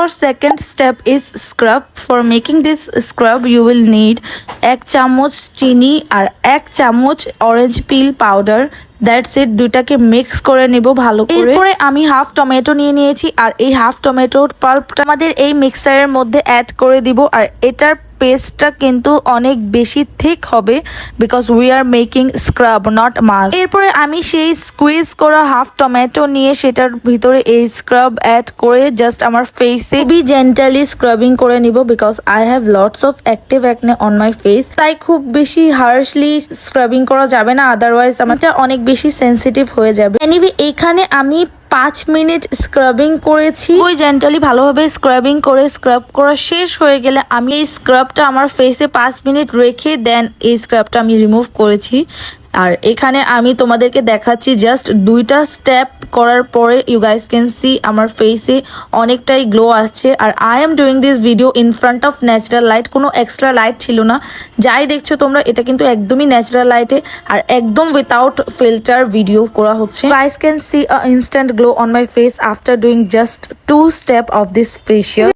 Our second step is scrub. For making this scrub you will need 1 চামচ চিনি আর 1 চামচ orange pin powder. That's it. দুইটাকে mix করে নেব ভালো করে। এরপরে আমি হাফ টমেটো নিয়ে নিয়েছি আর এই হাফ টমেটোর পাল্পটা আমাদের এই মিক্সারের মধ্যে অ্যাড করে দিব। আর এটার পেস্টটা কিন্তু অনেক বেশি থিক হবে because we are making scrub not mask. এরপরে আমি সেই স্কুইজ করা হাফ টমেটো নিয়ে সেটার ভিতরে এই স্ক্রাব অ্যাড করে জাস্ট আমার ফেসে খুবই জেন্টালি স্ক্রাবিং করে নিব because I have lots of active acne on my face. তাই খুব বেশি হার্শলি স্ক্রাবিং করা যাবে না, আদারওয়াইজ আমারটা অনেক বেশি সেন্সিটিভ হয়ে যাবে। এনিওয়ে এখানে আমি 5 মিনিট স্ক্রাবিং করেছি। ওই জেন্টালি ভালোভাবে স্ক্রাবিং করে স্ক্রাব করা শেষ হয়ে গেলে আমি এই স্ক্রাবটা আমার ফেসে 5 মিনিট রেখে দেন এই স্ক্রাবটা আমি রিমুভ করেছি। আর এখানে আমি তোমাদেরকে দেখাচ্ছি জাস্ট 2টা স্টেপ করার পরে ইউ গাইস ক্যান সি আমার ফেসে অনেকটাই গ্লো আসছে। আর I am doing this video in front of natural light, কোনো এক্সট্রা লাইট ছিল না। যাই দেখছো তোমরা এটা কিন্তু একদমই ন্যাচারাল লাইটে আর একদম উইথাউট ফিল্টার ভিডিও করা হচ্ছে। Guys can see a instant glow on my face after doing just 2 step of this facial.